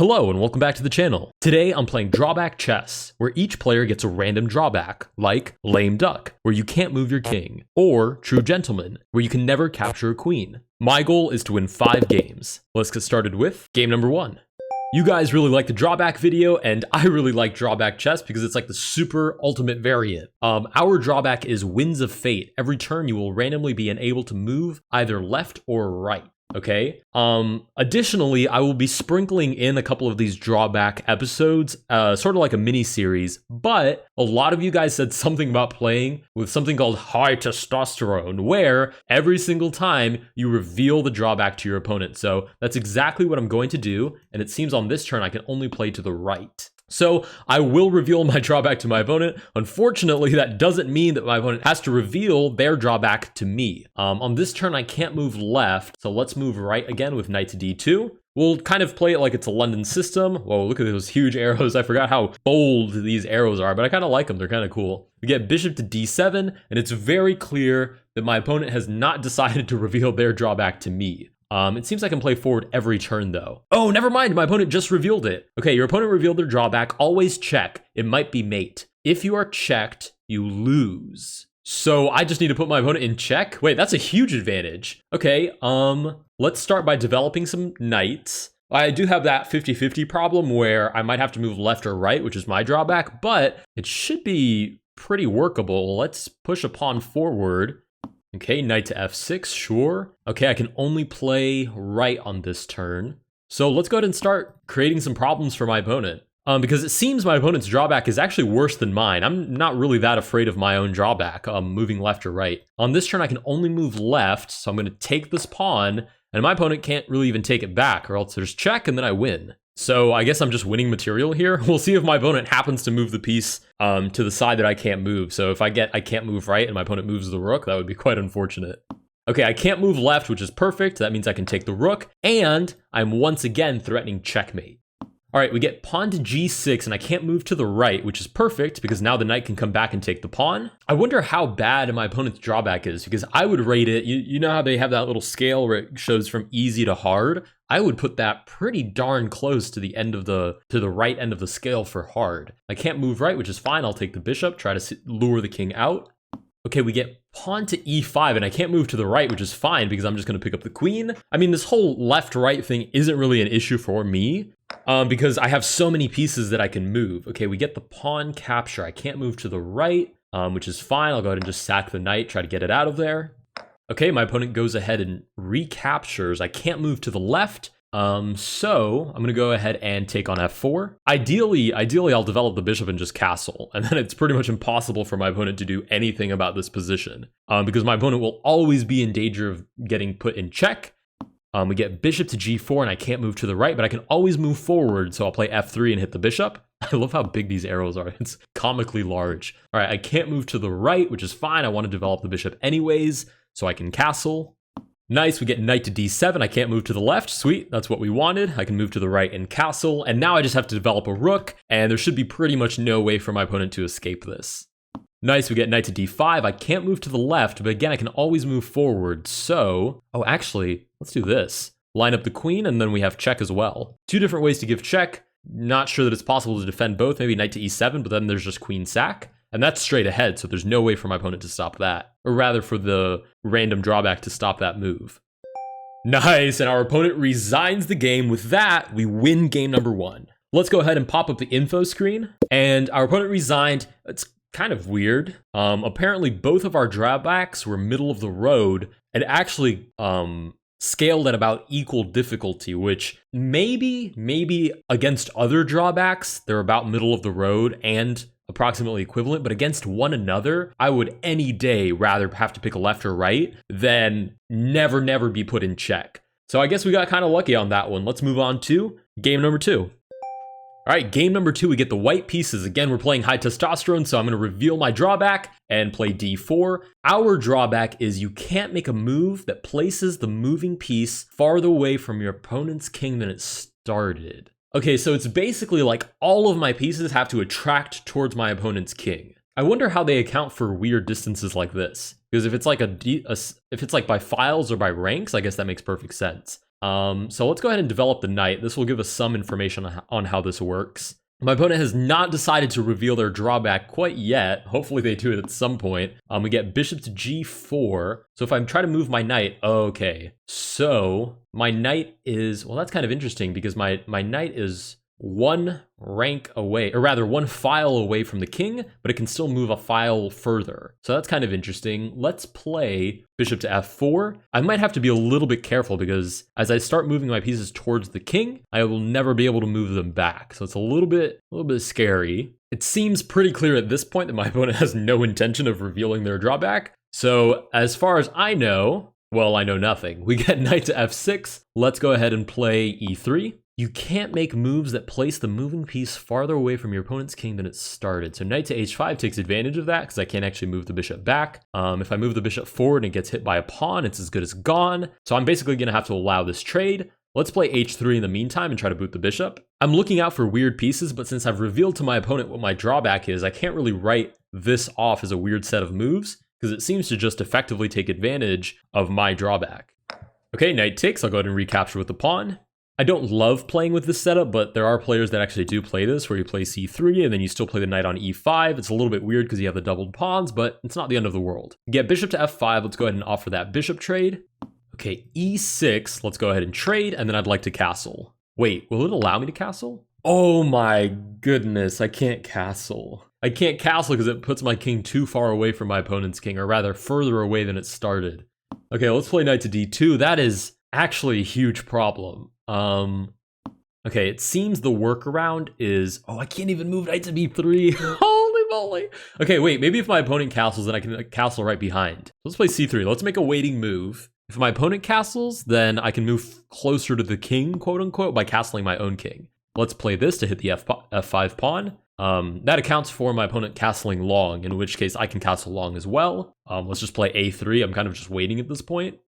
Hello and welcome back to the channel. Today I'm playing Drawback Chess, where each player gets a random drawback, like Lame Duck, where you can't move your king, or True Gentleman, where you can never capture a queen. My goal is to win 5 games. Let's get started with game number 1. You guys really like the Drawback video, and I really like Drawback Chess because it's like the super ultimate variant. Our drawback is Winds of Fate. Every turn you will randomly be unable to move either left or right. Okay. Additionally, I will be sprinkling in a couple of these drawback episodes, sort of like a mini series, but a lot of you guys said something about playing with something called high testosterone, where every single time you reveal the drawback to your opponent. So that's exactly what I'm going to do. And it seems on this turn, I can only play to the right. So I will reveal my drawback to my opponent. Unfortunately, that doesn't mean that my opponent has to reveal their drawback to me. On this turn, I can't move left. So let's move right again with knight to d2. We'll kind of play it like it's a London system. Whoa, look at those huge arrows. I forgot how bold these arrows are, but I kind of like them. They're kind of cool. We get bishop to d7, and it's very clear that my opponent has not decided to reveal their drawback to me. It seems I can play forward every turn though. Oh, never mind, my opponent just revealed it. Okay, your opponent revealed their drawback. Always check. It might be mate. If you are checked, you lose. So I just need to put my opponent in check? Wait, that's a huge advantage. Okay, let's start by developing some knights. I do have that 50-50 problem where I might have to move left or right, which is my drawback, but it should be pretty workable. Let's push a pawn forward. Okay, knight to f6, sure. Okay, I can only play right on this turn. So let's go ahead and start creating some problems for my opponent. Because it seems my opponent's drawback is actually worse than mine. I'm not really that afraid of my own drawback, moving left or right. On this turn, I can only move left, so I'm going to take this pawn, and my opponent can't really even take it back, or else there's check, and then I win. So I guess I'm just winning material here. We'll see if my opponent happens to move the piece to the side that I can't move. So if I can't move right and my opponent moves the rook, that would be quite unfortunate. Okay, I can't move left, which is perfect. That means I can take the rook, and I'm once again threatening checkmate. All right, we get pawn to g6, and I can't move to the right, which is perfect because now the knight can come back and take the pawn. I wonder how bad my opponent's drawback is because I would rate it, you know how they have that little scale where it shows from easy to hard? I would put that pretty darn close to the end of the right end of the scale for hard. I can't move right, which is fine. I'll take the bishop, try to lure the king out. Okay, we get pawn to e5, and I can't move to the right, which is fine because I'm just going to pick up the queen. I mean, this whole left-right thing isn't really an issue for me because I have so many pieces that I can move. Okay, we get the pawn capture. I can't move to the right, which is fine. I'll go ahead and just sack the knight, try to get it out of there. Okay, my opponent goes ahead and recaptures. I can't move to the left. So I'm going to go ahead and take on f4. Ideally, I'll develop the bishop and just castle. And then it's pretty much impossible for my opponent to do anything about this position because my opponent will always be in danger of getting put in check. We get bishop to g4 and I can't move to the right, but I can always move forward. So I'll play f3 and hit the bishop. I love how big these arrows are. It's comically large. All right, I can't move to the right, which is fine. I want to develop the bishop anyways, so I can castle. Nice, we get knight to d7. I can't move to the left. Sweet, that's what we wanted. I can move to the right and castle. And now I just have to develop a rook, and there should be pretty much no way for my opponent to escape this. Nice, we get knight to d5. I can't move to the left, but again, I can always move forward. So, oh, actually, let's do this. Line up the queen, and then we have check as well. 2 different ways to give check. Not sure that it's possible to defend both. Maybe knight to e7, but then there's just queen sack. And that's straight ahead, so there's no way for my opponent to stop that. Or rather, for the random drawback to stop that move. Nice, and our opponent resigns the game. With that, we win game number 1. Let's go ahead and pop up the info screen. And our opponent resigned. It's kind of weird. Apparently, both of our drawbacks were middle of the road and actually scaled at about equal difficulty, which maybe against other drawbacks, they're about middle of the road and approximately equivalent, but against one another, I would any day rather have to pick a left or right than never be put in check. So I guess we got kind of lucky on that one. Let's move on to game number 2. All right, game number 2, we get the white pieces. Again, we're playing high testosterone, so I'm going to reveal my drawback and play d4. Our drawback is you can't make a move that places the moving piece farther away from your opponent's king than it started. Okay, so it's basically like all of my pieces have to attract towards my opponent's king. I wonder how they account for weird distances like this. Because if it's like if it's like by files or by ranks, I guess that makes perfect sense. So let's go ahead and develop the knight. This will give us some information on how this works. My opponent has not decided to reveal their drawback quite yet. Hopefully they do it at some point. We get bishop to g4. So if I try to move my knight, okay. So my knight is, well, that's kind of interesting because my knight is one rank away, or rather one file away from the king, but it can still move a file further. So that's kind of interesting. Let's play bishop to f4. I might have to be a little bit careful because as I start moving my pieces towards the king, I will never be able to move them back. So it's a little bit scary. It seems pretty clear at this point that my opponent has no intention of revealing their drawback. So as far as I know, well, I know nothing. We get knight to f6. Let's go ahead and play e3. You can't make moves that place the moving piece farther away from your opponent's king than it started. So knight to h5 takes advantage of that because I can't actually move the bishop back. If I move the bishop forward and it gets hit by a pawn, it's as good as gone. So I'm basically going to have to allow this trade. Let's play h3 in the meantime and try to boot the bishop. I'm looking out for weird pieces, but since I've revealed to my opponent what my drawback is, I can't really write this off as a weird set of moves because it seems to just effectively take advantage of my drawback. Okay, knight takes. I'll go ahead and recapture with the pawn. I don't love playing with this setup, but there are players that actually do play this, where you play c3 and then you still play the knight on e5. It's a little bit weird because you have the doubled pawns, but it's not the end of the world. You get bishop to f5. Let's go ahead and offer that bishop trade. Okay, e6. Let's go ahead and trade, and then I'd like to castle. Wait, will it allow me to castle? Oh my goodness, I can't castle. I can't castle because it puts my king too far away from my opponent's king, or rather further away than it started. Okay, let's play knight to d2. That is actually a huge problem. Okay, it seems the workaround is, oh, I can't even move knight to b3. Holy moly. Okay, wait, maybe if my opponent castles, then I can castle right behind. Let's play c3. Let's make a waiting move. If my opponent castles, then I can move closer to the king, quote unquote, by castling my own king. Let's play this to hit the f5 pawn. That accounts for my opponent castling long, in which case I can castle long as well. Let's just play a3. I'm kind of just waiting at this point.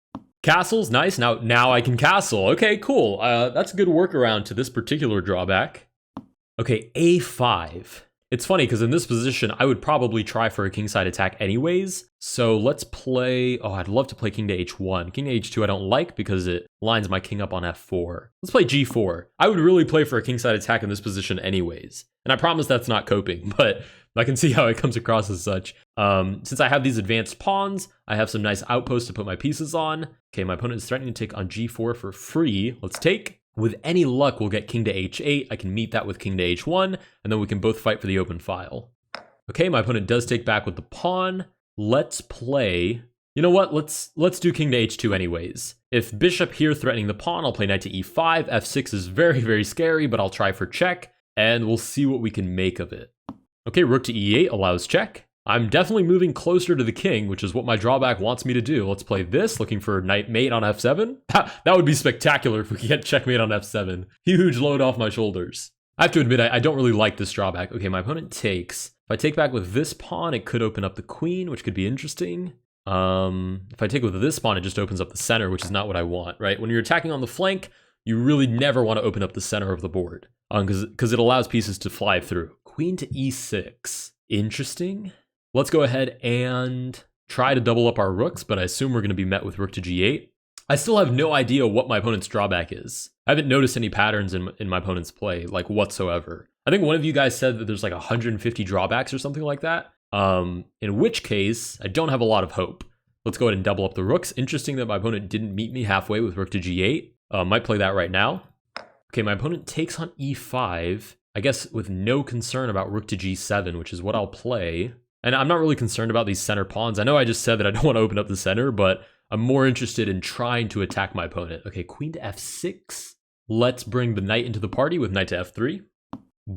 Castles, nice. Now I can castle. Okay, cool. That's a good workaround to this particular drawback. Okay, a5. It's funny because in this position, I would probably try for a kingside attack anyways. So let's play, oh, I'd love to play king to h1. King to h2 I don't like because it lines my king up on f4. Let's play g4. I would really play for a kingside attack in this position anyways. And I promise that's not coping, but I can see how it comes across as such. Since I have these advanced pawns, I have some nice outposts to put my pieces on. Okay, my opponent is threatening to take on g4 for free. Let's take. With any luck, we'll get king to h8. I can meet that with king to h1, and then we can both fight for the open file. Okay, my opponent does take back with the pawn. Let's play. You know what? Let's do king to h2 anyways. If bishop here threatening the pawn, I'll play knight to e5. f6 is very, very scary, but I'll try for check, and we'll see what we can make of it. Okay, rook to e8 allows check. I'm definitely moving closer to the king, which is what my drawback wants me to do. Let's play this, looking for knight mate on f7. That would be spectacular if we could get checkmate on f7. Huge load off my shoulders. I have to admit, I don't really like this drawback. Okay, my opponent takes. If I take back with this pawn, it could open up the queen, which could be interesting. If I take with this pawn, it just opens up the center, which is not what I want, right? When you're attacking on the flank, you really never want to open up the center of the board because it allows pieces to fly through. Queen to e6. Interesting. Let's go ahead and try to double up our rooks, but I assume we're going to be met with rook to g8. I still have no idea what my opponent's drawback is. I haven't noticed any patterns in my opponent's play, like whatsoever. I think one of you guys said that there's like 150 drawbacks or something like that. In which case, I don't have a lot of hope. Let's go ahead and double up the rooks. Interesting that my opponent didn't meet me halfway with rook to g8. Might play that right now. Okay, my opponent takes on e5, I guess with no concern about rook to g7, which is what I'll play. And I'm not really concerned about these center pawns. I know I just said that I don't want to open up the center, but I'm more interested in trying to attack my opponent. Okay, queen to f6. Let's bring the knight into the party with knight to f3.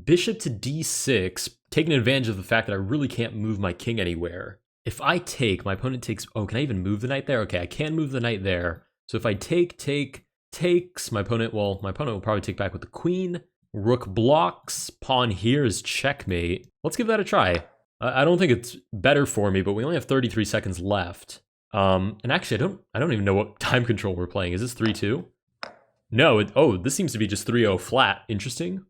Bishop to d6, taking advantage of the fact that I really can't move my king anywhere. If I take, my opponent takes, oh, can I even move the knight there? Okay, I can move the knight there. So if I takes, my opponent will probably take back with the queen. Rook blocks, pawn here is checkmate. Let's give that a try. I don't think it's better for me, but we only have 33 seconds left. And actually, I don't even know what time control we're playing. Is this 3-2? No, this seems to be just 3-0 flat. Interesting.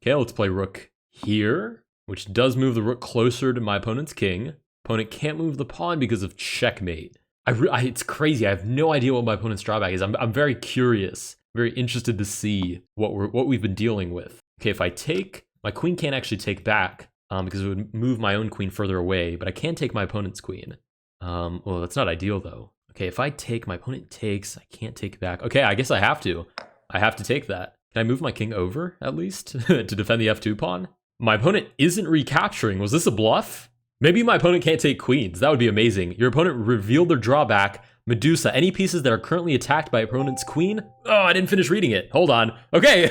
Okay, let's play rook here, which does move the rook closer to my opponent's king. Opponent can't move the pawn because of checkmate. It's crazy. I have no idea what my opponent's drawback is. I'm very curious, very interested to see what we've been dealing with. Okay, if I take, my queen can't actually take back because it would move my own queen further away, but I can take my opponent's queen. Well, that's not ideal though. Okay, if I take, my opponent takes, I can't take back. Okay, I guess I have to. I have to take that. Can I move my king over at least to defend the f2 pawn? My opponent isn't recapturing. Was this a bluff? Maybe my opponent can't take queens. That would be amazing. Your opponent revealed their drawback. Medusa, any pieces that are currently attacked by opponent's queen? Oh, I didn't finish reading it. Hold on. Okay.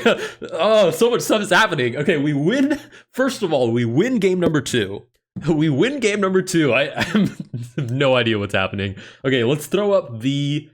Oh, so much stuff is happening. Okay, we win. First of all, we win game number 2. We win game number 2. I have no idea what's happening. Okay, let's throw up the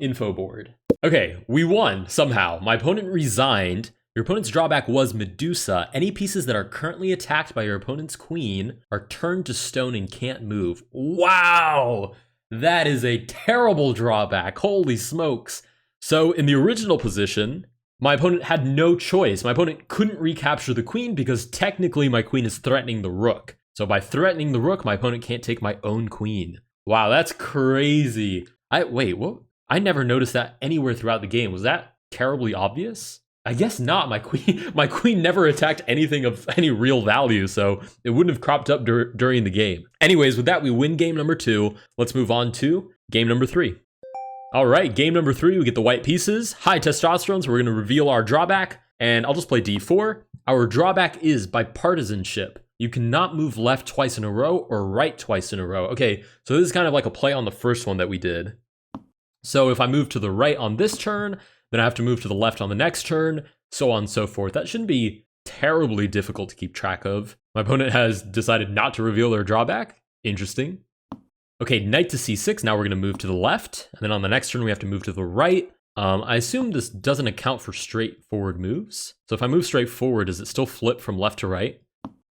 info board. Okay, we won somehow. My opponent resigned. Your opponent's drawback was Medusa. Any pieces that are currently attacked by your opponent's queen are turned to stone and can't move. Wow! That is a terrible drawback. Holy smokes. So in the original position, my opponent had no choice. My opponent couldn't recapture the queen because technically my queen is threatening the rook. So by threatening the rook, my opponent can't take my own queen. Wow, that's crazy. Wait, what? I never noticed that anywhere throughout the game. Was that terribly obvious? I guess not. My queen never attacked anything of any real value, so it wouldn't have cropped up during the game. Anyways, with that, we win game number 2. Let's move on to game number 3. All right, game number 3, we get the white pieces. High testosterone, so we're going to reveal our drawback, and I'll just play d4. Our drawback is bipartisanship. You cannot move left twice in a row or right twice in a row. Okay, so this is kind of like a play on the first one that we did. So if I move to the right on this turn, then I have to move to the left on the next turn, so on and so forth. That shouldn't be terribly difficult to keep track of. My opponent has decided not to reveal their drawback. Interesting. Okay, knight to c6. Now we're going to move to the left. And then on the next turn, we have to move to the right. I assume this doesn't account for straightforward moves. So if I move straight forward, does it still flip from left to right?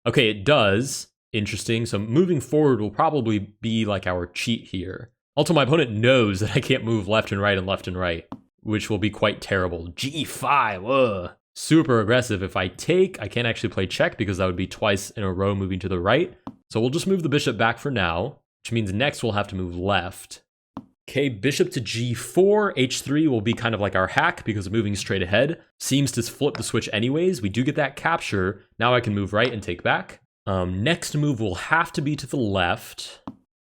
Okay, it does. Interesting. So moving forward will probably be like our cheat here. Also, my opponent knows that I can't move left and right, which will be quite terrible. g5, ugh. Super aggressive. If I take, I can't actually play check because that would be twice in a row moving to the right. So we'll just move the bishop back for now, which means next we'll have to move left. Okay, bishop to g4, h3 will be kind of like our hack because moving straight ahead seems to flip the switch anyways. We do get that capture. Now I can move right and take back. Next move will have to be to the left.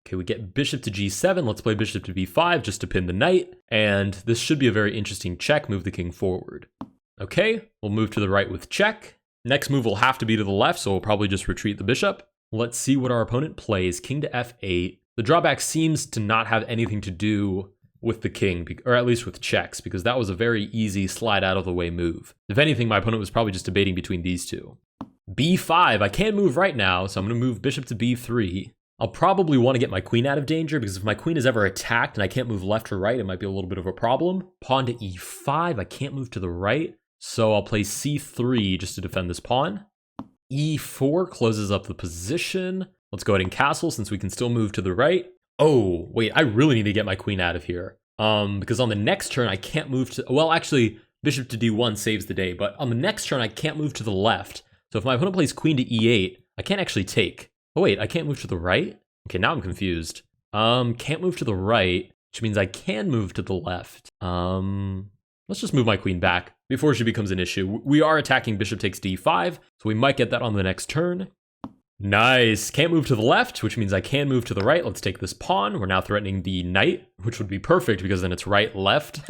Okay, we get bishop to g7. Let's play bishop to b5 just to pin the knight. And this should be a very interesting check. Move the king forward. Okay, we'll move to the right with check. Next move will have to be to the left, so we'll probably just retreat the bishop. Let's see what our opponent plays. King to f8. The drawback seems to not have anything to do with the king, or at least with checks, because that was a very easy slide out of the way move. If anything, my opponent was probably just debating between these two. b5. I can't move right now, so I'm going to move bishop to b3. I'll probably want to get my queen out of danger because if my queen is ever attacked and I can't move left or right, it might be a little bit of a problem. Pawn to e5, I can't move to the right, so I'll play c3 just to defend this pawn. e4 closes up the position. Let's go ahead and castle since we can still move to the right. Oh, wait, I really need to get my queen out of here. Because on the next turn, I can't move to, well, actually, bishop to d1 saves the day, but on the next turn, I can't move to the left. So if my opponent plays queen to e8, I can't actually take. Oh wait, I can't move to the right? Okay, now I'm confused. Can't move to the right, which means I can move to the left. Let's just move my queen back before she becomes an issue. We are attacking bishop takes d5, so we might get that on the next turn. Nice. Can't move to the left, which means I can move to the right. Let's take this pawn. We're now threatening the knight, which would be perfect because then it's right, left.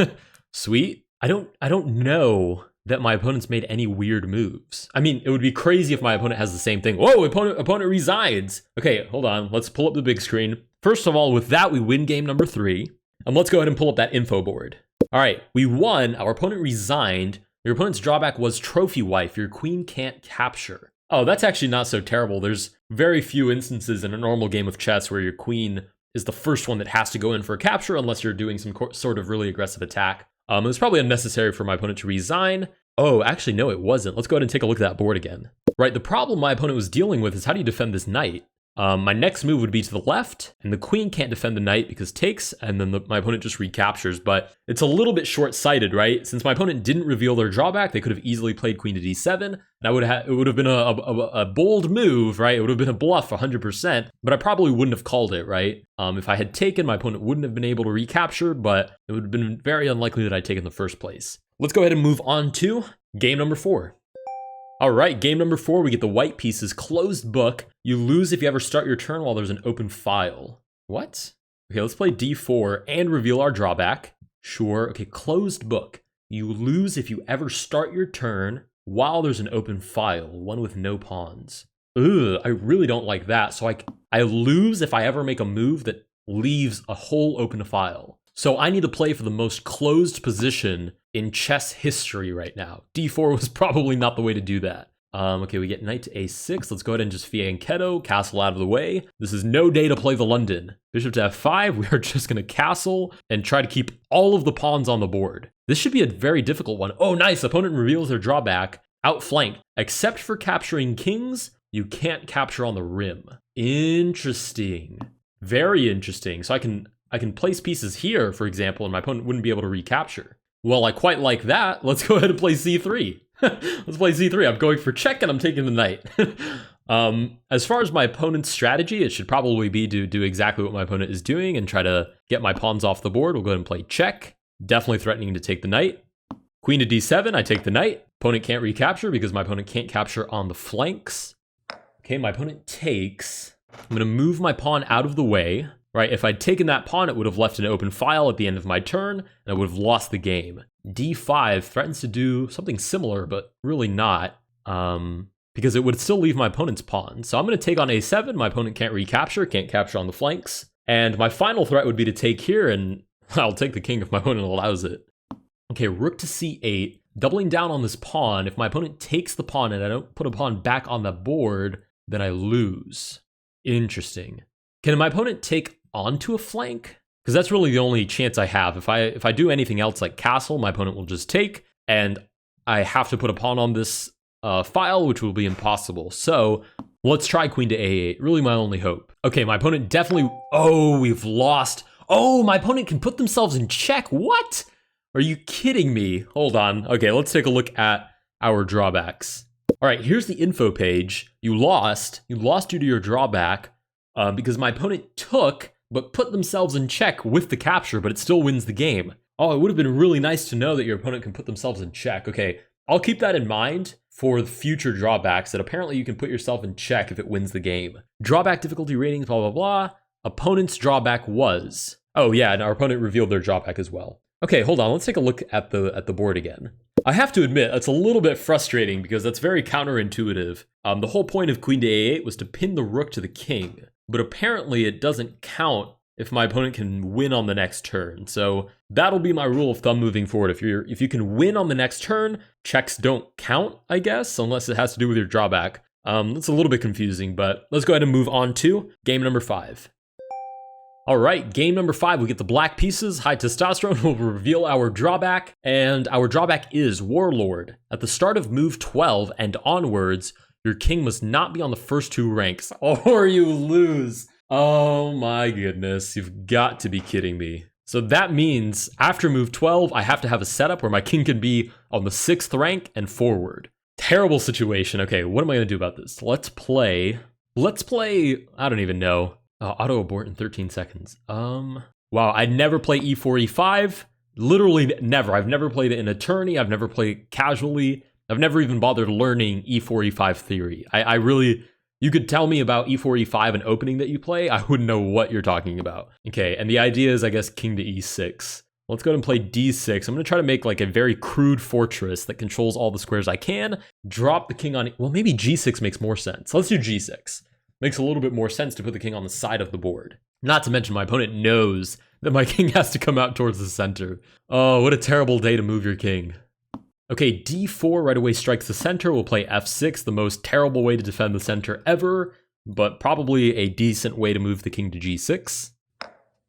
Sweet. I don't know that my opponent's made any weird moves. I mean, it would be crazy if my opponent has the same thing. Whoa, opponent resigns. Okay, hold on. Let's pull up the big screen. First of all, with that, we win game number 3. And let's go ahead and pull up that info board. All right, we won. Our opponent resigned. Your opponent's drawback was trophy wife. Your queen can't capture. Oh, that's actually not so terrible. There's very few instances in a normal game of chess where your queen is the first one that has to go in for a capture unless you're doing some sort of really aggressive attack. It was probably unnecessary for my opponent to resign. Oh, actually, no, it wasn't. Let's go ahead and take a look at that board again. Right, the problem my opponent was dealing with is how do you defend this knight? My next move would be to the left, and the queen can't defend the knight because takes, and then my opponent just recaptures. But it's a little bit short-sighted, right? Since my opponent didn't reveal their drawback, they could have easily played queen to d7, and it would have been a bold move, right? It would have been a bluff 100%, but I probably wouldn't have called it, right? If I had taken, my opponent wouldn't have been able to recapture, but it would have been very unlikely that I'd take in the first place. Let's go ahead and move on to game number 4. All right, game number 4, we get the white pieces, closed book. You lose if you ever start your turn while there's an open file. What? Okay, let's play d4 and reveal our drawback. Sure, okay, closed book. You lose if you ever start your turn while there's an open file, one with no pawns. Ugh, I really don't like that. So I lose if I ever make a move that leaves a whole open file. So I need to play for the most closed position in chess history right now. d4 was probably not the way to do that. Okay, we get knight to a6. Let's go ahead and just fianchetto, castle out of the way. This is no day to play the London. Bishop to f5, we are just going to castle and try to keep all of the pawns on the board. This should be a very difficult one. Oh, nice. Opponent reveals their drawback. Outflanked. Except for capturing kings, you can't capture on the rim. Interesting. Very interesting. So I can place pieces here, for example, and my opponent wouldn't be able to recapture. Well, I quite like that. Let's go ahead and play c3. Let's play c3. I'm going for check, and I'm taking the knight. As far as my opponent's strategy, it should probably be to do exactly what my opponent is doing and try to get my pawns off the board. We'll go ahead and play check. Definitely threatening to take the knight. Queen to d7, I take the knight. Opponent can't recapture because my opponent can't capture on the flanks. Okay, my opponent takes. I'm going to move my pawn out of the way. Right, if I'd taken that pawn, it would have left an open file at the end of my turn, and I would have lost the game. d5 threatens to do something similar, but really not, because it would still leave my opponent's pawn. So I'm going to take on a7. My opponent can't recapture, can't capture on the flanks. And my final threat would be to take here, and I'll take the king if my opponent allows it. Okay, rook to c8, doubling down on this pawn. If my opponent takes the pawn and I don't put a pawn back on the board, then I lose. Interesting. Can my opponent take onto a flank? Because that's really the only chance I have. If I do anything else like castle, my opponent will just take, and I have to put a pawn on this file, which will be impossible. So let's try queen to a8. Really my only hope. Okay, my opponent definitely... Oh, we've lost. Oh, my opponent can put themselves in check. What? Are you kidding me? Hold on. Okay, let's take a look at our drawbacks. All right, here's the info page. You lost due to your drawback because my opponent took but put themselves in check with the capture, but it still wins the game. Oh, it would have been really nice to know that your opponent can put themselves in check. Okay, I'll keep that in mind for the future drawbacks, that apparently you can put yourself in check if it wins the game. Drawback difficulty ratings, blah, blah, blah. Opponent's drawback was... Oh yeah, and our opponent revealed their drawback as well. Okay, hold on, let's take a look at the board again. I have to admit, that's a little bit frustrating because that's very counterintuitive. The whole point of queen to a8 was to pin the rook to the king. But apparently it doesn't count if my opponent can win on the next turn. So that'll be my rule of thumb moving forward. If you can win on the next turn, checks don't count, I guess, unless it has to do with your drawback. That's a little bit confusing, but let's go ahead and move on to game number 5. All right, game number 5, we get the black pieces. High testosterone will reveal our drawback, and our drawback is Warlord. At the start of move 12 and onwards, your king must not be on the first 2 ranks, or you lose. Oh my goodness, you've got to be kidding me. So that means after move 12, I have to have a setup where my king can be on the 6th rank and forward. Terrible situation. Okay, what am I gonna do about this? Let's play, I don't even know. Auto abort in 13 seconds. Wow, I'd never play e4, e5. Literally never. I've never played it in a tourney. I've never played casually. I've never even bothered learning e4, e5 theory. I really, you could tell me about e4, e5 and opening that you play, I wouldn't know what you're talking about. Okay, and the idea is, I guess, king to e6. Let's go ahead and play d6. I'm going to try to make like a very crude fortress that controls all the squares I can. Drop the king on, well, maybe g6 makes more sense. Let's do g6. Makes a little bit more sense to put the king on the side of the board. Not to mention my opponent knows that my king has to come out towards the center. Oh, what a terrible day to move your king. Okay, d4 right away strikes the center. We'll play f6, the most terrible way to defend the center ever, but probably a decent way to move the king to g6.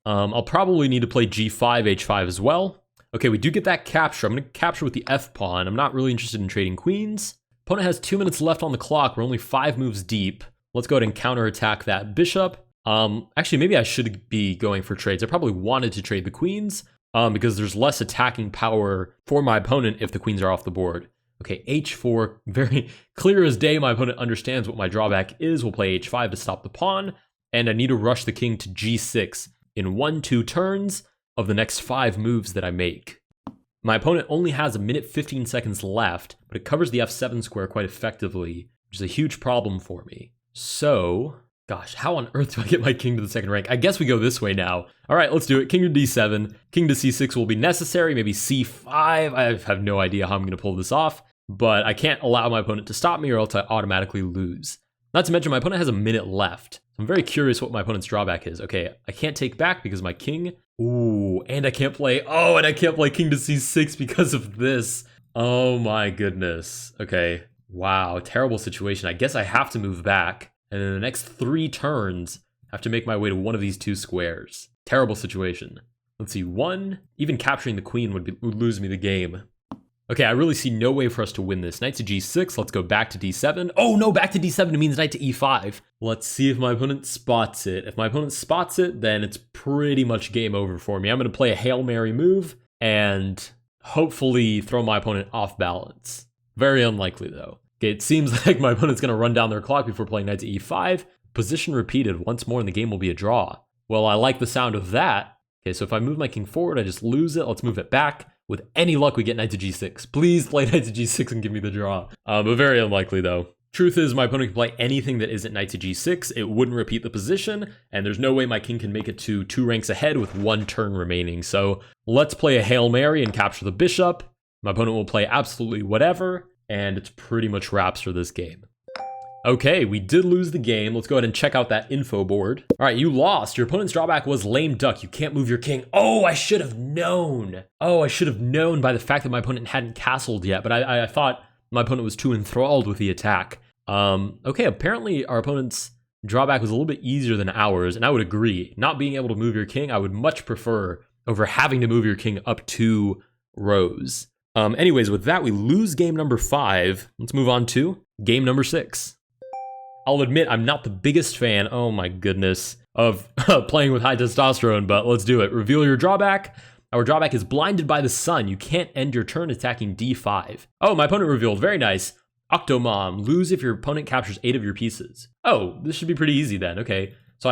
I'll probably need to play g5, h5 as well. Okay, we do get that capture. I'm going to capture with the f pawn. I'm not really interested in trading queens. Opponent has 2 minutes left on the clock. We're only 5 moves deep. Let's go ahead and counterattack that bishop. Actually, maybe I should be going for trades. I probably wanted to trade the queens because there's less attacking power for my opponent if the queens are off the board. Okay, h4, very clear as day. My opponent understands what my drawback is. We'll play h5 to stop the pawn, and I need to rush the king to g6 in 1-2 turns of the next 5 moves that I make. My opponent only has 1 minute 15 seconds left, but it covers the f7 square quite effectively, which is a huge problem for me. So, gosh, how on earth do I get my king to the second rank? I guess we go this way now. All right, let's do it. King to d7, king to c6 will be necessary, maybe c5. I have no idea how I'm going to pull this off, but I can't allow my opponent to stop me or else I automatically lose. Not to mention my opponent has 1 minute left. I'm very curious what my opponent's drawback is. Okay, I can't take back because my king. Ooh, and I can't play. Oh, and I can't play king to c6 because of this. Oh my goodness. Okay, wow, terrible situation. I guess I have to move back. And in the next 3 turns, I have to make my way to one of these 2 squares. Terrible situation. Let's see, 1. Even capturing the queen would lose me the game. Okay, I really see no way for us to win this. Knight to g6, let's go back to d7. Oh no, back to d7 means knight to e5. Let's see if my opponent spots it. If my opponent spots it, then it's pretty much game over for me. I'm going to play a Hail Mary move and hopefully throw my opponent off balance. Very unlikely though. Okay, it seems like my opponent's going to run down their clock before playing knight to e5. Position repeated once more and the game will be a draw. Well, I like the sound of that. Okay, so if I move my king forward, I just lose it. Let's move it back. With any luck, we get knight to g6. Please play knight to g6 and give me the draw. But very unlikely, though. Truth is, my opponent can play anything that isn't knight to g6. It wouldn't repeat the position, and there's no way my king can make it to 2 ranks ahead with 1 turn remaining. So let's play a Hail Mary and capture the bishop. My opponent will play absolutely whatever, and it's pretty much wraps for this game. Okay, we did lose the game. Let's go ahead and check out that info board. All right, you lost. Your opponent's drawback was lame duck. You can't move your king. Oh, I should have known. Oh, I should have known by the fact that my opponent hadn't castled yet, but I thought my opponent was too enthralled with the attack. Okay, apparently our opponent's drawback was a little bit easier than ours, and I would agree. Not being able to move your king, I would much prefer over having to move your king up 2 rows. Anyways, with that, we lose game number 5. Let's move on to game number 6. I'll admit I'm not the biggest fan, oh my goodness, of playing with high testosterone, but let's do it. Reveal your drawback. Our drawback is blinded by the sun. You can't end your turn attacking d5. Oh, my opponent revealed, very nice. Octomom, lose if your opponent captures 8 of your pieces. Oh, this should be pretty easy then, okay. So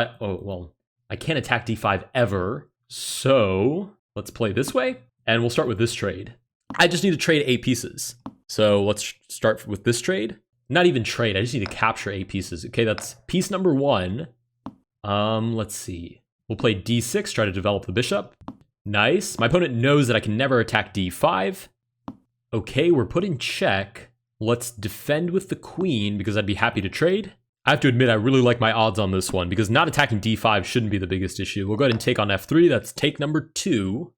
I can't attack d5 ever. So let's play this way, and we'll start with this trade. I just need to trade 8 pieces. So let's start with this trade. Not even trade, I just need to capture 8 pieces. Okay, that's piece number 1. Let's see. We'll play d6, try to develop the bishop. Nice. My opponent knows that I can never attack d5. Okay, we're put in check. Let's defend with the queen because I'd be happy to trade. I have to admit, I really like my odds on this one because not attacking d5 shouldn't be the biggest issue. We'll go ahead and take on f3. That's take number 2.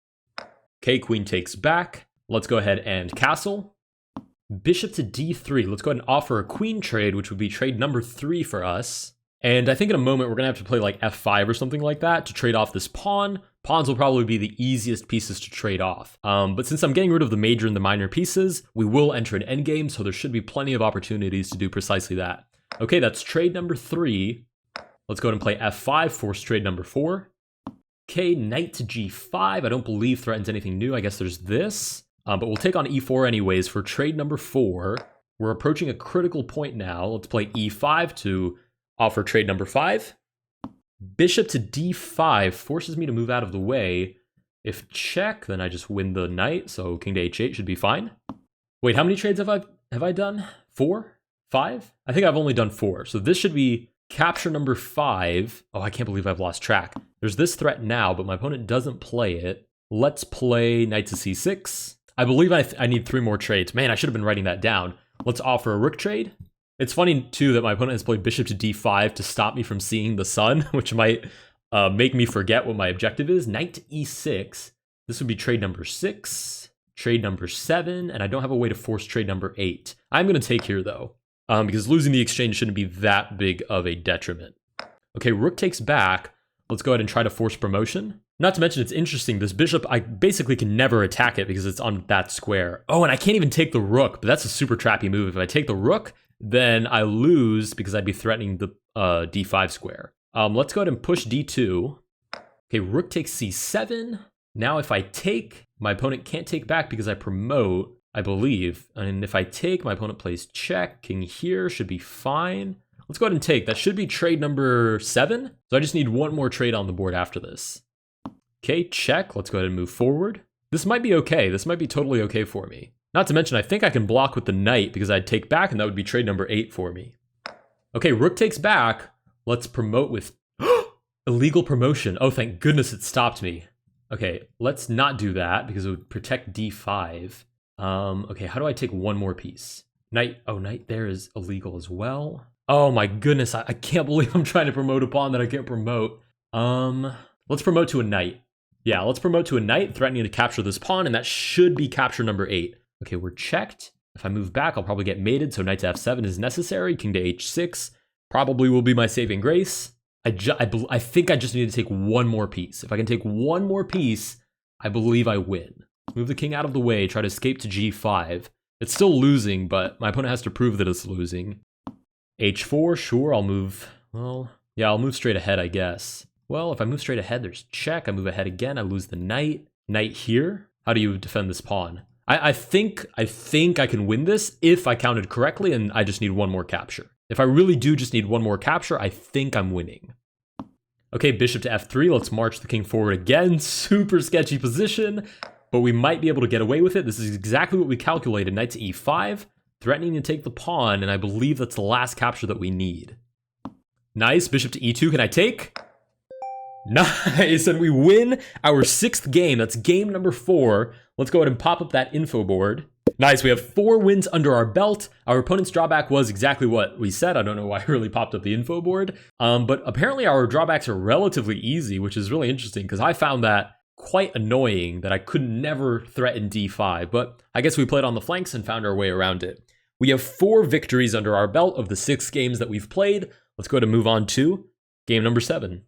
Okay, queen takes back. Let's go ahead and castle. Bishop to d3. Let's go ahead and offer a queen trade, which would be trade number 3 for us. And I think in a moment, we're going to have to play like f5 or something like that to trade off this pawn. Pawns will probably be the easiest pieces to trade off. But since I'm getting rid of the major and the minor pieces, we will enter an endgame, so there should be plenty of opportunities to do precisely that. Okay, that's trade number 3. Let's go ahead and play f5, force trade number 4. Okay, knight to g5. I don't believe threatens anything new. I guess there's this. But we'll take on e4 anyways for trade number 4. We're approaching a critical point now. Let's play e5 to offer trade number 5. Bishop to d5 forces me to move out of the way. If check, then I just win the knight, so king to h8 should be fine. Wait, how many trades have I done? 4? 5? I think I've only done 4. So this should be capture number 5. Oh, I can't believe I've lost track. There's this threat now, but my opponent doesn't play it. Let's play knight to c6. I believe I need 3 more trades. Man, I should have been writing that down. Let's offer a rook trade. It's funny, too, that my opponent has played bishop to d5 to stop me from seeing the sun, which might make me forget what my objective is. Knight to e6. This would be trade number 6, trade number 7, and I don't have a way to force trade number 8. I'm going to take here, though, because losing the exchange shouldn't be that big of a detriment. Okay, rook takes back. Let's go ahead and try to force promotion. Not to mention, it's interesting. This bishop, I basically can never attack it because it's on that square. Oh, and I can't even take the rook, but that's a super trappy move. If I take the rook, then I lose because I'd be threatening the d5 square. Let's go ahead and push d2. Okay, rook takes c7. Now if I take, my opponent can't take back because I promote, I believe. And if I take, my opponent plays check. King here should be fine. Let's go ahead and take. That should be trade number 7. So I just need one more trade on the board after this. Okay, check. Let's go ahead and move forward. This might be okay. This might be totally okay for me. Not to mention, I think I can block with the knight because I'd take back, and that would be trade number 8 for me. Okay, rook takes back. Let's promote with illegal promotion. Oh, thank goodness it stopped me. Okay, let's not do that because it would protect d5. Okay, how do I take one more piece? Knight. Oh, knight there is illegal as well. Oh my goodness, I can't believe I'm trying to promote a pawn that I can't promote. Let's promote to a knight. Yeah, let's promote to a knight, threatening to capture this pawn, and that should be capture number 8. Okay, we're checked. If I move back, I'll probably get mated, so knight to f7 is necessary. King to h6 probably will be my saving grace. I think I just need to take one more piece. If I can take one more piece, I believe I win. Move the king out of the way, try to escape to g5. It's still losing, but my opponent has to prove that it's losing. h4, sure, I'll move, well, yeah, I'll move straight ahead, I guess. Well, if I move straight ahead, there's check. I move ahead again, I lose the knight. Knight here. How do you defend this pawn? I think I can win this if I counted correctly and I just need one more capture. If I really do just need one more capture, I think I'm winning. Okay, bishop to f3. Let's march the king forward again. Super sketchy position, but we might be able to get away with it. This is exactly what we calculated. Knight to e5, threatening to take the pawn, and I believe that's the last capture that we need. Nice, bishop to e2. Can I take? Nice, and we win our 6th game. That's game number 4. Let's go ahead and pop up that info board. Nice, we have 4 wins under our belt. Our opponent's drawback was exactly what we said. I don't know why I really popped up the info board. But apparently our drawbacks are relatively easy, which is really interesting because I found that quite annoying that I could never threaten d5. But I guess we played on the flanks and found our way around it. We have 4 victories under our belt of the 6 games that we've played. Let's go ahead and move on to game number 7.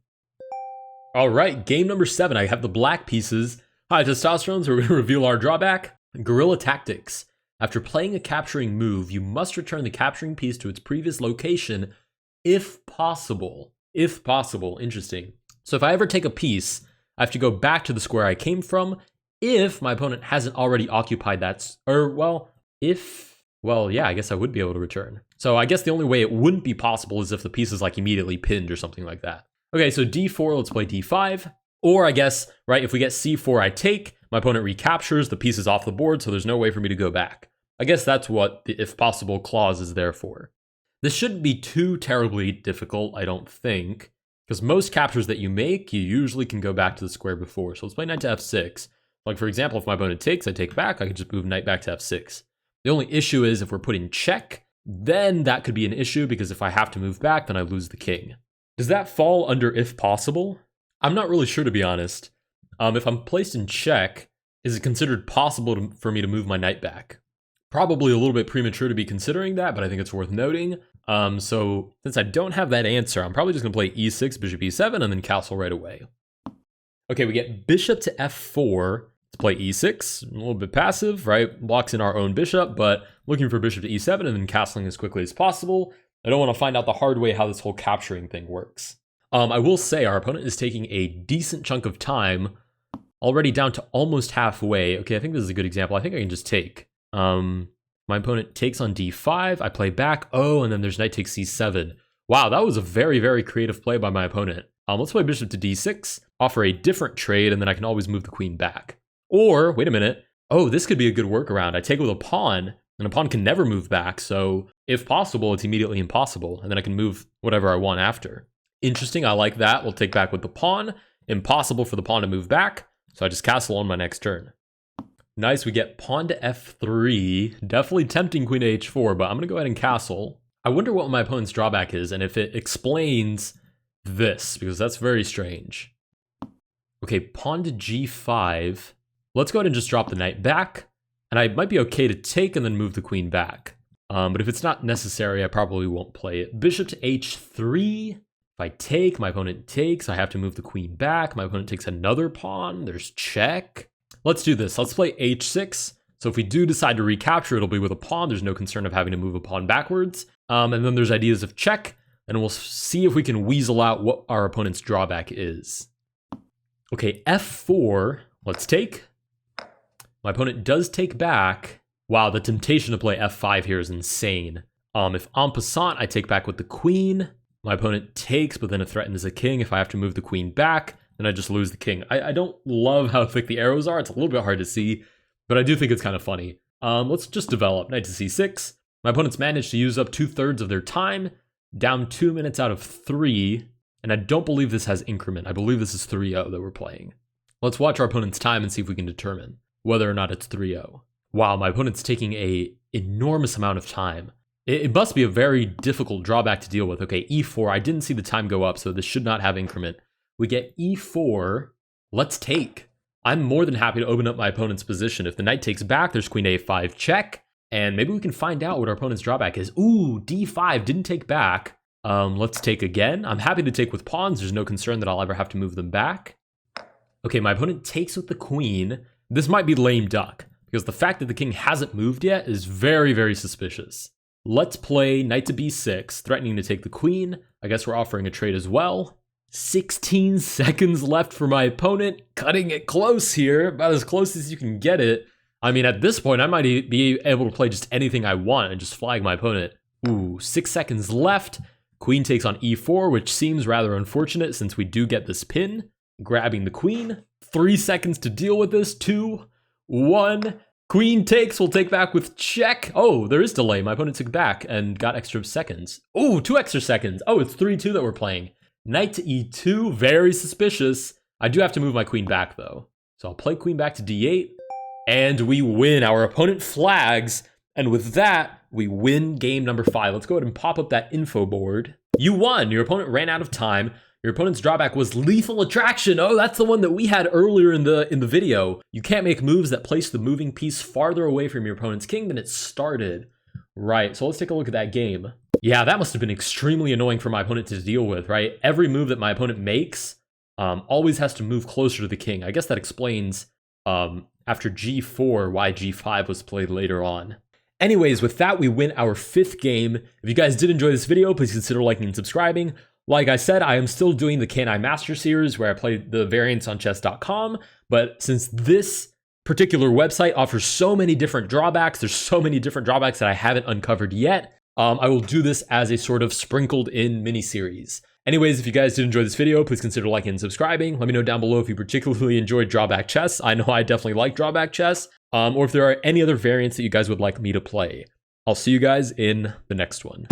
All right, game number 7. I have the black pieces. Hi, Testosterones. We're going to reveal our drawback. Guerrilla tactics. After playing a capturing move, you must return the capturing piece to its previous location if possible. If possible. Interesting. So if I ever take a piece, I have to go back to the square I came from if my opponent hasn't already occupied that, yeah, I guess I would be able to return. So I guess the only way it wouldn't be possible is if the piece is like immediately pinned or something like that. Okay, so d4, let's play d5. Or I guess, right, if we get c4, I take, my opponent recaptures, the piece is off the board, so there's no way for me to go back. I guess that's what the if possible clause is there for. This shouldn't be too terribly difficult, I don't think, because most captures that you make, you usually can go back to the square before. So let's play knight to f6. Like for example, if my opponent takes, I take back, I can just move knight back to f6. The only issue is if we're putting check, then that could be an issue because if I have to move back, then I lose the king. Does that fall under if possible? I'm not really sure, to be honest. If I'm placed in check, is it considered possible for me to move my knight back? Probably a little bit premature to be considering that, but I think it's worth noting. So since I don't have that answer, I'm probably just going to play e6, bishop e7, and then castle right away. Okay, we get bishop to f4. Let's play e6, a little bit passive, right? Locks in our own bishop, but looking for bishop to e7 and then castling as quickly as possible. I don't want to find out the hard way how this whole capturing thing works. I will say our opponent is taking a decent chunk of time, already down to almost halfway. Okay, I think this is a good example. I think I can just take. My opponent takes on d5, I play back, oh, and then there's knight takes c7. Wow, that was a very, very creative play by my opponent. Let's play bishop to d6, offer a different trade, and then I can always move the queen back. Or, wait a minute, oh, this could be a good workaround. I take with a pawn, and a pawn can never move back, so if possible, it's immediately impossible, and then I can move whatever I want after. Interesting, I like that. We'll take back with the pawn. Impossible for the pawn to move back, so I just castle on my next turn. Nice, we get pawn to f3. Definitely tempting queen to h4, but I'm going to go ahead and castle. I wonder what my opponent's drawback is, and if it explains this, because that's very strange. Okay, pawn to g5. Let's go ahead and just drop the knight back, and I might be okay to take and then move the queen back. But if it's not necessary, I probably won't play it. Bishop to h3. If If I take, my opponent takes. I have to move the queen back. My opponent takes another pawn. There's check. Let's do this. Let's play h6. So if we do decide to recapture, it'll be with a pawn. There's no concern of having to move a pawn backwards. And then there's ideas of check. And we'll see if we can weasel out what our opponent's drawback is. Okay, f4. Let's take. My opponent does take back. Wow, the temptation to play f5 here is insane. If en passant, I take back with the queen. My opponent takes, but then it threatens a king. If I have to move the queen back, then I just lose the king. I don't love how thick the arrows are. It's a little bit hard to see, but I do think it's kind of funny. Let's just develop. Knight to c6. My opponent's managed to use up 2/3 of their time, down 2 minutes out of 3, and I don't believe this has increment. I believe this is 3-0 that we're playing. Let's watch our opponent's time and see if we can determine whether or not it's 3-0. Wow, my opponent's taking a enormous amount of time. It must be a very difficult drawback to deal with. Okay, e4. I didn't see the time go up, so this should not have increment. We get e4. Let's take. I'm more than happy to open up my opponent's position. If the knight takes back, there's queen a5 check, and maybe we can find out what our opponent's drawback is. Ooh, d5 didn't take back. Let's take again. I'm happy to take with pawns. There's no concern that I'll ever have to move them back. Okay, my opponent takes with the queen. This might be lame duck, because the fact that the king hasn't moved yet is very, very suspicious. Let's play knight to b6, threatening to take the queen. I guess we're offering a trade as well. 16 seconds left for my opponent, cutting it close here, about as close as you can get it. I mean, at this point, I might be able to play just anything I want and just flag my opponent. Ooh, 6 seconds left. Queen takes on e4, which seems rather unfortunate since we do get this pin. Grabbing the queen. 3 seconds to deal with this. 2, 1. Queen takes, we'll take back with check. Oh, there is delay. My opponent took back and got extra seconds. Oh, 2 extra seconds. Oh, it's 3-2 that we're playing. Knight to e2, very suspicious. I do have to move my queen back though. So I'll play queen back to d8. And we win. Our opponent flags. And with that, we win game number 5. Let's go ahead and pop up that info board. You won. Your opponent ran out of time. Your opponent's drawback was lethal attraction. Oh, that's the one that we had earlier in the video. You can't make moves that place the moving piece farther away from your opponent's king than it started. Right, so let's take a look at that game. Yeah, that must have been extremely annoying for my opponent to deal with, right? Every move that my opponent makes always has to move closer to the king. I guess that explains after g4 why g5 was played later on. Anyways, with that, we win our 5th game. If you guys did enjoy this video, please consider liking and subscribing. Like I said, I am still doing the Can I Master series where I play the variants on chess.com, but since this particular website offers so many different drawbacks, there's so many different drawbacks that I haven't uncovered yet, I will do this as a sort of sprinkled in mini series. Anyways, if you guys did enjoy this video, please consider liking and subscribing. Let me know down below if you particularly enjoyed Drawback Chess. I know I definitely like Drawback Chess, or if there are any other variants that you guys would like me to play. I'll see you guys in the next one.